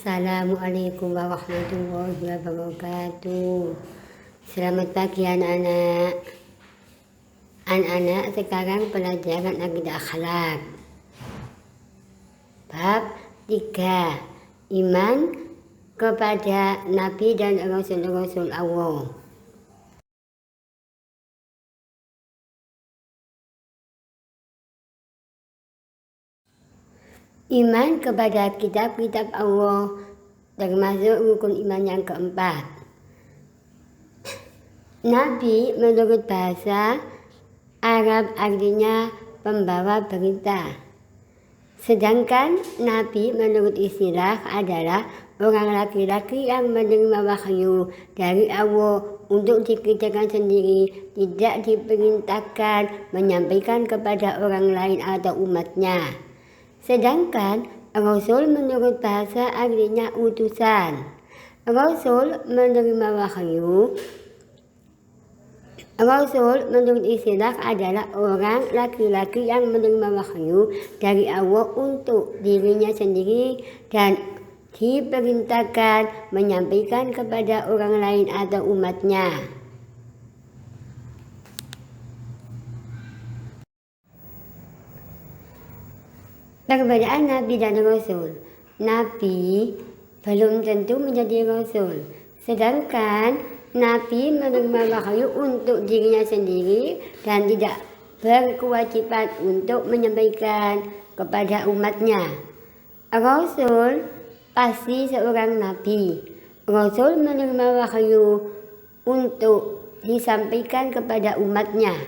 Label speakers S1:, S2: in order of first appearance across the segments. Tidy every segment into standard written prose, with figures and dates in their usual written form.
S1: Assalamualaikum warahmatullahi wabarakatuh. Selamat pagi anak-anak. Anak-anak, sekarang pelajaran akidah akhlak. Bab 3. Iman kepada Nabi dan Rasul-Rasul Allah. Iman kepada kitab-kitab Allah termasuk rukun iman yang keempat. Nabi menurut bahasa Arab artinya pembawa berita. Sedangkan Nabi menurut istilah adalah orang laki-laki yang menerima wahyu dari Allah untuk dikerjakan sendiri, tidak diperintahkan menyampaikan kepada orang lain atau umatnya. Sedangkan Rasul menurut bahasa artinya utusan. Rasul menerima wahyu. Rasul menurut istilah adalah orang laki-laki yang menerima wahyu dari Allah untuk dirinya sendiri dan diperintahkan menyampaikan kepada orang lain atau umatnya. Perbedaan Nabi dan Rasul. Nabi belum tentu menjadi Rasul. Sedangkan Nabi menerima wahyu untuk dirinya sendiri dan tidak berkewajiban untuk menyampaikan kepada umatnya. Rasul pasti seorang Nabi. Rasul menerima wahyu untuk disampaikan kepada umatnya.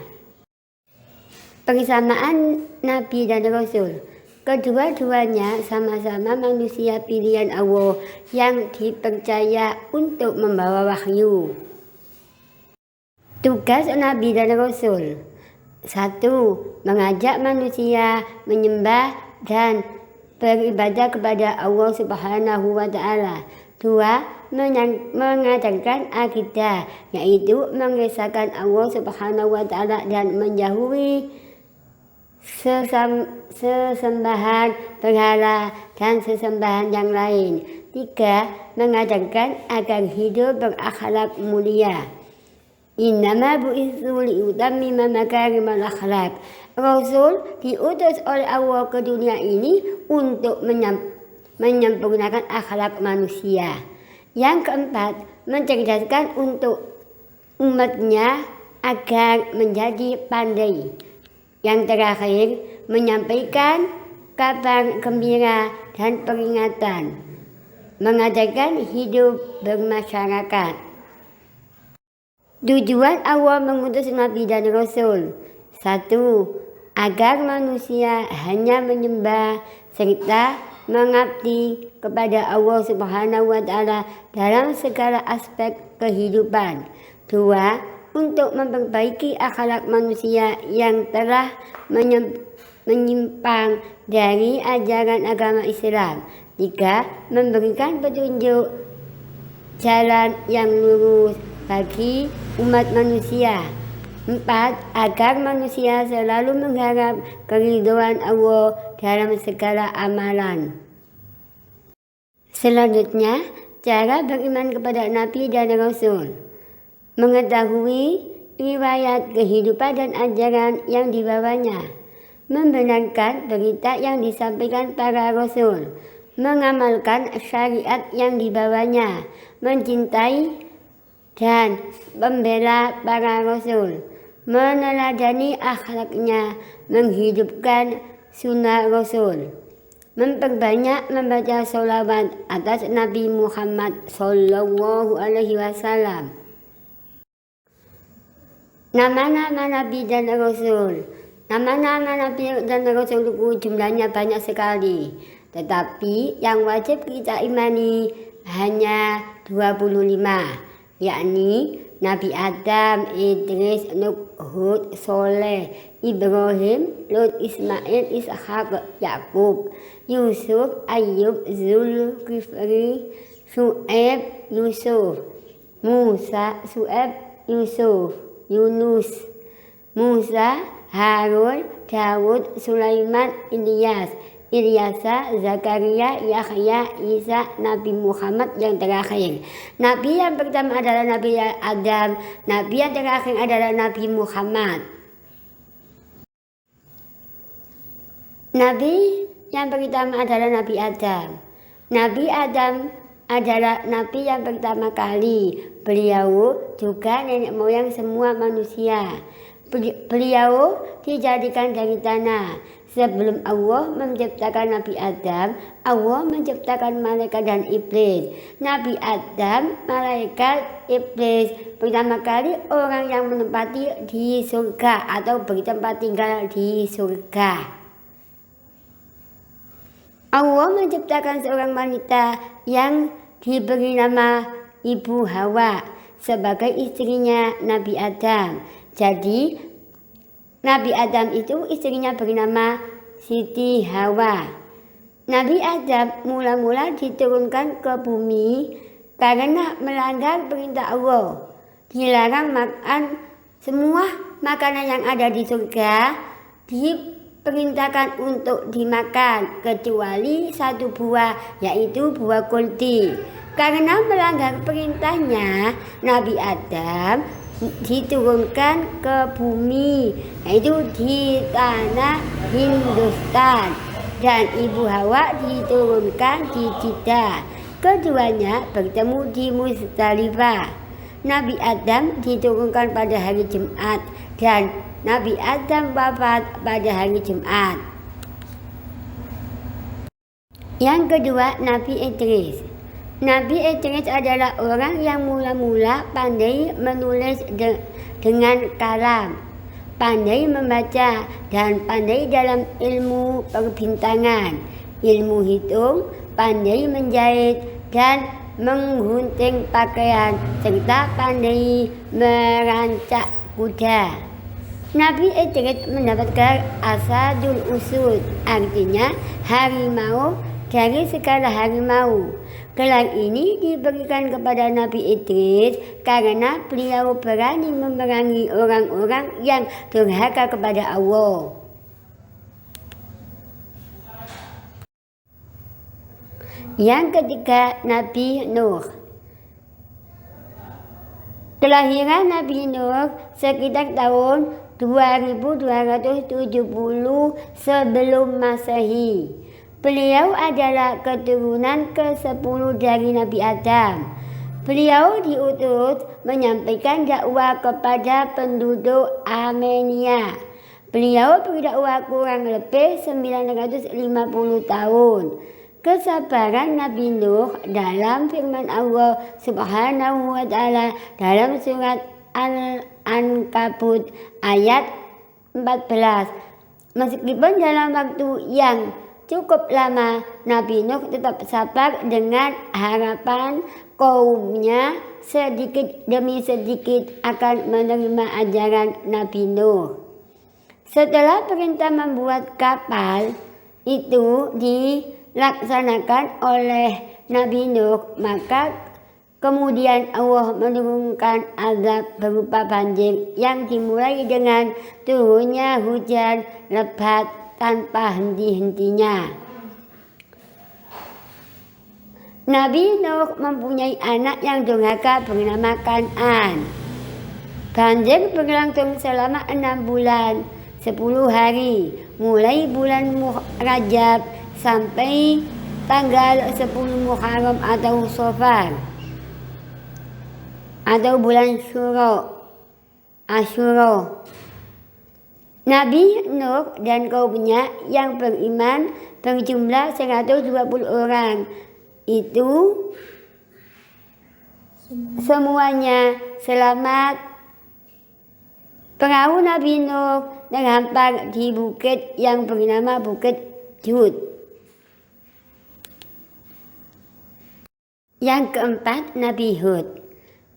S1: Persamaan Nabi dan Rasul. Kedua-duanya sama-sama manusia pilihan Allah yang dipercaya untuk membawa wahyu. Tugas Nabi dan Rasul: 1. Mengajak manusia menyembah dan beribadah kepada Allah Subhanahu wa Ta'ala. 2. Mengajarkan akidah, yaitu mengesahkan Allah Subhanahu wa Ta'ala dan menjauhi sesembahan berhala dan sesembahan yang lain. 3. Mengajarkan agar hidup berakhlak mulia. Innama bu'itsu liutammima makarimal akhlak. Rasul diutus oleh Allah ke dunia ini untuk menyempurnakan akhlak manusia. Yang keempat, mencerdaskan untuk umatnya agar menjadi pandai. Yang terakhir, menyampaikan kabar gembira dan peringatan, mengajarkan hidup bermasyarakat. Tujuan Allah mengutus Nabi dan Rasul: 1. Agar manusia hanya menyembah serta mengabdi kepada Allah Subhanahu wa Ta'ala dalam segala aspek kehidupan. 2. Untuk memperbaiki akhlak manusia yang telah menyimpang dari ajaran agama Islam. 3. Memberikan petunjuk jalan yang lurus bagi umat manusia. 4. Agar manusia selalu mengharap keridhaan Allah dalam segala amalan. Selanjutnya, cara beriman kepada Nabi dan Rasul. Mengetahui riwayat kehidupan dan ajaran yang dibawanya, membenarkan berita yang disampaikan para rasul, mengamalkan syariat yang dibawanya, mencintai dan membela para rasul, meneladani akhlaknya, menghidupkan sunnah rasul, memperbanyak membaca sholawat atas Nabi Muhammad Sallallahu Alaihi Wasallam. Nama-nama Nabi dan Rasul. Nama-nama Nabi dan Rasul itu jumlahnya banyak sekali, tetapi yang wajib kita imani hanya 25, yakni Nabi Adam, Idris, Nuh, Hud, Soleh, Ibrahim, Lut, Ismail, Ishak, Yakub, Yusuf, Ayub, Zulkifli, Syu'aib, Yusuf, Musa, Syu'aib, Yusuf, Yunus, Musa, Harun, Dawud, Sulaiman, Ilyas, Ilyasa, Zakaria, Yahya, Isa, Nabi Muhammad yang terakhir. Nabi yang pertama adalah Nabi Adam, Nabi yang terakhir adalah Nabi Muhammad. Nabi yang pertama adalah Nabi Adam. Nabi Adam adalah Nabi yang pertama kali. Beliau juga nenek moyang semua manusia. Beliau dijadikan dari tanah. Sebelum Allah menciptakan Nabi Adam, Allah menciptakan malaikat dan iblis. Nabi Adam, malaikat, iblis. Pertama kali orang yang menempati di surga atau bertempat tinggal di surga. Allah menciptakan seorang wanita yang diberi nama Ibu Hawa sebagai istrinya Nabi Adam. Jadi Nabi Adam itu istrinya bernama Siti Hawa. Nabi Adam mula-mula diturunkan ke bumi karena melanggar perintah Allah. Dilarang makan semua makanan yang ada di surga, diperintahkan untuk dimakan kecuali satu buah, yaitu buah kulti. Karena melanggar perintahnya, Nabi Adam diturunkan ke bumi, yaitu di tanah Hindustan, dan Ibu Hawa diturunkan di Jeddah. Keduanya bertemu di Musdalifah. Nabi Adam diturunkan pada hari Jumat dan Nabi Adam wafat pada hari Jumat. Yang kedua, Nabi Idris. Nabi Idris adalah orang yang mula-mula pandai menulis dengan kalam, pandai membaca, dan pandai dalam ilmu perbintangan, ilmu hitung, pandai menjahit dan menggunting pakaian, serta pandai merancak kuda. Nabi Idris mendapatkan asadul usud, artinya harimau dari segala harimau. Gelar ini diberikan kepada Nabi Idris karena beliau berani memerangi orang-orang yang durhaka kepada Allah. Yang ketiga, Nabi Nuh. Kelahiran Nabi Nuh sekitar tahun 2270 sebelum Masehi. Beliau adalah keturunan ke-10 dari Nabi Adam. Beliau diutus menyampaikan dakwah kepada penduduk Armenia. Beliau berdakwah kurang lebih 950 tahun. Kesabaran Nabi Nuh dalam firman Allah Subhanahu wa Ta'ala dalam surat Al-Ankabut ayat 14. Meskipun dalam waktu yang cukup lama, Nabi Nuh tetap sabar dengan harapan kaumnya sedikit demi sedikit akan menerima ajaran Nabi Nuh. Setelah perintah membuat kapal itu dilaksanakan oleh Nabi Nuh, maka kemudian Allah menurunkan azab berupa banjir yang dimulai dengan turunnya hujan lebat tanpa henti-hentinya. Nabi Nuh mempunyai anak yang durhaka bernama Kan'an. Banjir berlangsung selama 6 bulan 10 hari, mulai bulan Rajab sampai tanggal 10 Muharram atau Safar atau bulan Asyura. Nabi Nuh dan kaumnya yang beriman berjumlah 120 orang. Itu semuanya selamat. Perahu Nabi Nuh terhampar di bukit yang bernama Bukit Jud. Yang keempat, Nabi Hud.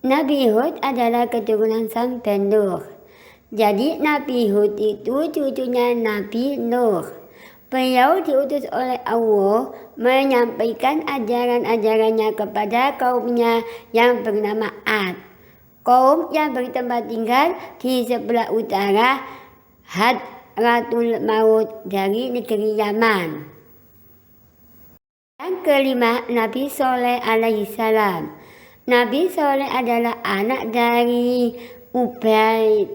S1: Nabi Hud adalah keturunan Sam bin Nuh. Jadi Nabi Hud itu cucunya Nabi Nuh. Beliau diutus oleh Allah menyampaikan ajaran-ajarannya kepada kaumnya yang bernama Ad. Kaum yang bertempat tinggal di sebelah utara Hadratul Maut dari negeri Yaman. Yang kelima, Nabi Soleh alaihi salam. Nabi Soleh adalah anak dari Ubaid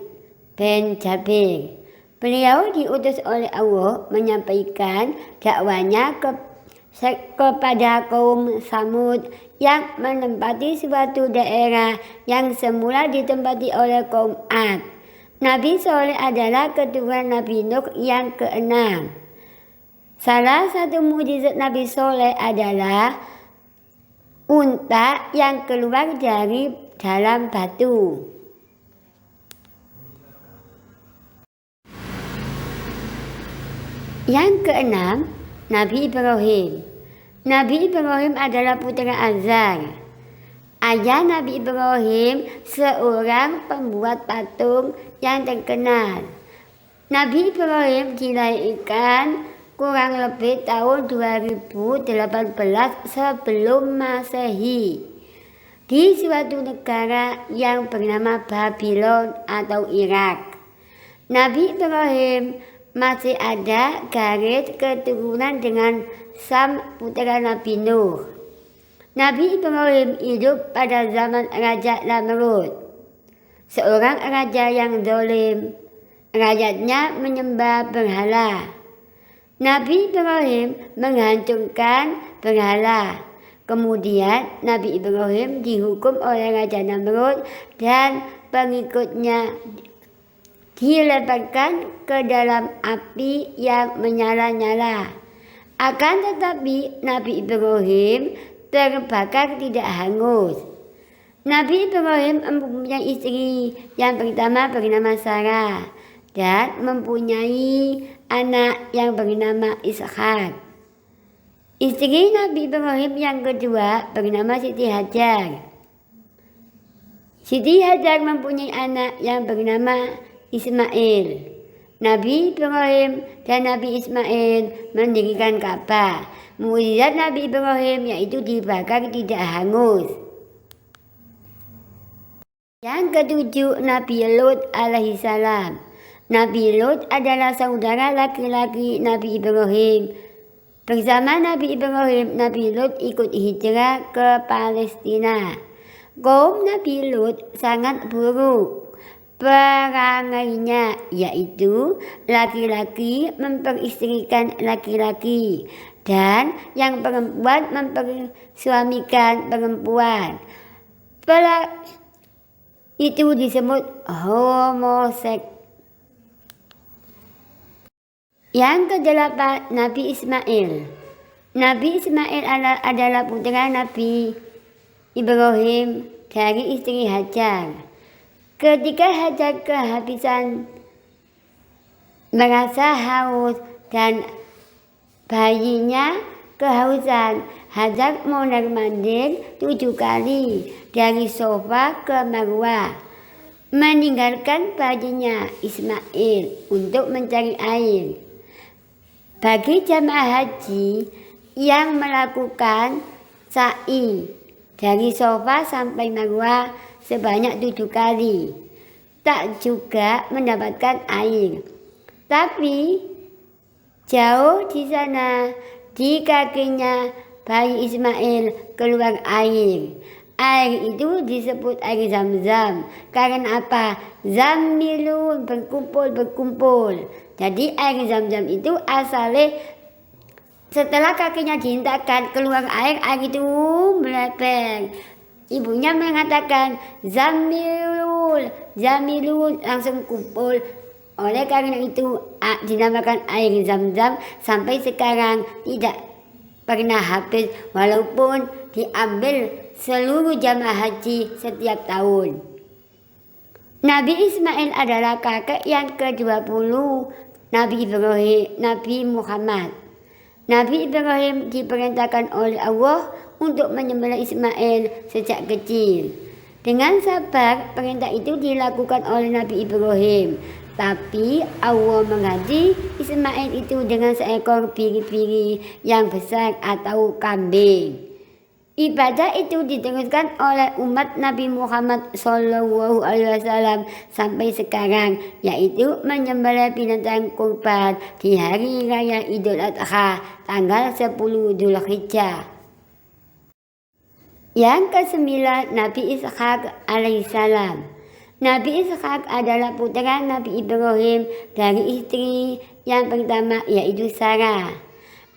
S1: bin Jabir. Beliau diutus oleh Allah menyampaikan dakwanya kepada kaum Samud yang menempati suatu daerah yang semula ditempati oleh kaum Ad. Nabi Soleh adalah keturunan Nabi Nuh yang keenam. Salah satu mukjizat Nabi Soleh adalah unta yang keluar dari dalam batu. Yang keenam, Nabi Ibrahim. Nabi Ibrahim adalah putra Azar. Ayah Nabi Ibrahim seorang pembuat patung yang terkenal. Nabi Ibrahim dilahirkan kurang lebih tahun 2018 sebelum Masehi di suatu negara yang bernama Babylon atau Irak. Nabi Ibrahim masih ada garis keturunan dengan Sam putra Nabi Nuh. Nabi Ibrahim hidup pada zaman Raja Namrud, seorang raja yang zalim. Rakyatnya menyembah berhala. Nabi Ibrahim menghancurkan berhala. Kemudian Nabi Ibrahim dihukum oleh Raja Namrud dan pengikutnya dilemparkan ke dalam api yang menyala-nyala. Akan tetapi Nabi Ibrahim terbakar tidak hangus. Nabi Ibrahim mempunyai istri yang pertama bernama Sarah dan mempunyai anak yang bernama Ishak. Istri Nabi Ibrahim yang kedua bernama Siti Hajar. Siti Hajar mempunyai anak yang bernama Ismail. Nabi Ibrahim dan Nabi Ismail mendirikan Ka'bah. Mukjizat Nabi Ibrahim yaitu dibakar tidak hangus. Yang ketujuh, Nabi Lut alaihi salam. Nabi Lut adalah saudara laki-laki Nabi Ibrahim. Bersama Nabi Ibrahim, Nabi Lut ikut hijrah ke Palestina. Kaum Nabi Lut sangat buruk perangainya, yaitu laki-laki memperistrikan laki-laki dan yang perempuan mempersuamikan perempuan. Itu disebut homoseks. Yang kedelapan, Nabi Ismail. Nabi Ismail adalah putra Nabi Ibrahim dari istri Hajar. Ketika Hajar kehabisan merasa haus dan bayinya kehausan, Hajar mondar-mandir 7 kali dari Sofa ke Marwah, meninggalkan bayinya Ismail untuk mencari air. Bagi jamaah haji yang melakukan sa'i dari Sofa sampai Marwah sebanyak 7 kali, tak juga mendapatkan air. Tapi jauh di sana, di kakinya bayi Ismail keluar air. Air itu disebut air Zam-Zam. Karena apa? Zamilun, berkumpul. Jadi air Zam-Zam itu asalnya setelah kakinya dihentakkan keluar air itu melepeng. Ibunya mengatakan Zamilun, langsung kumpul. Oleh karena itu dinamakan air Zam-Zam sampai sekarang tidak pernah habis walaupun diambil seluruh jamaah haji setiap tahun. Nabi Ismail adalah kakek yang ke-20 Nabi Ibrahim, Nabi Muhammad. Nabi Ibrahim diperintahkan oleh Allah untuk menyembelih Ismail sejak kecil. Dengan sabar, perintah itu dilakukan oleh Nabi Ibrahim. Tapi Allah mengganti Ismail itu dengan seekor biri-biri yang besar atau kambing. Ibadah itu diteruskan oleh umat Nabi Muhammad SAW sampai sekarang, yaitu menyembelih binatang kurban di hari raya Idul Adha tanggal 10 Dzulhijjah. Yang kesembilan, Nabi Ishak alaihissalam. Nabi Ishak adalah putra Nabi Ibrahim dari istri yang pertama, yaitu Sarah.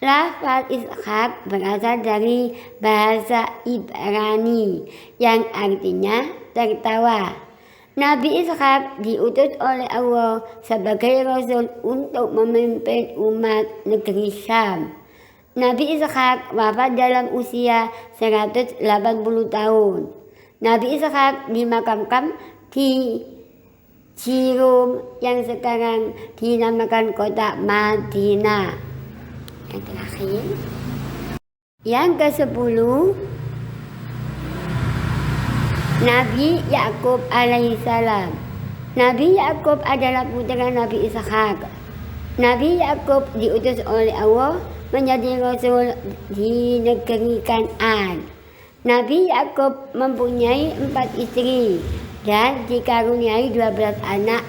S1: Lafaz Ishak berasal dari bahasa Ibrani yang artinya tertawa. Nabi Ishak diutus oleh Allah sebagai rasul untuk memimpin umat negeri Syam. Nabi Ishak wafat dalam usia 180 tahun. Nabi Ishak dimakamkan di Jirum yang sekarang dinamakan kota Madinah. Yang terakhir, yang ke-10, Nabi Yakub alaihissalam. Nabi Yakub adalah putra Nabi Ishak. Nabi Yakub diutus oleh Allah menjadi rasul di negeri Kan'an. Nabi Yakub mempunyai 4 istri dan dikaruniai 12 anak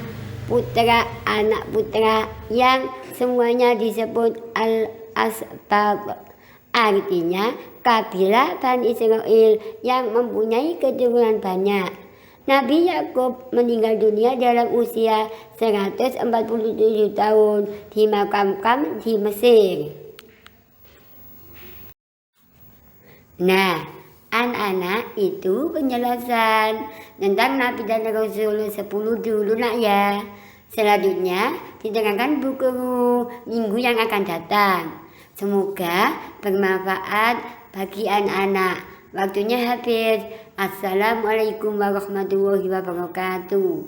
S1: putra yang semuanya disebut Al-Asbab, artinya kabilah Bani Israel yang mempunyai keturunan banyak. Nabi Yakub meninggal dunia dalam usia 147 tahun, dimakamkan di Mesir. Nah, anak-anak, itu penjelasan tentang Nabi dan Rasul 10 dulu nak ya. Selanjutnya diterangkan buku minggu yang akan datang. Semoga bermanfaat bagi anak-anak. Waktunya habis. Assalamualaikum warahmatullahi wabarakatuh.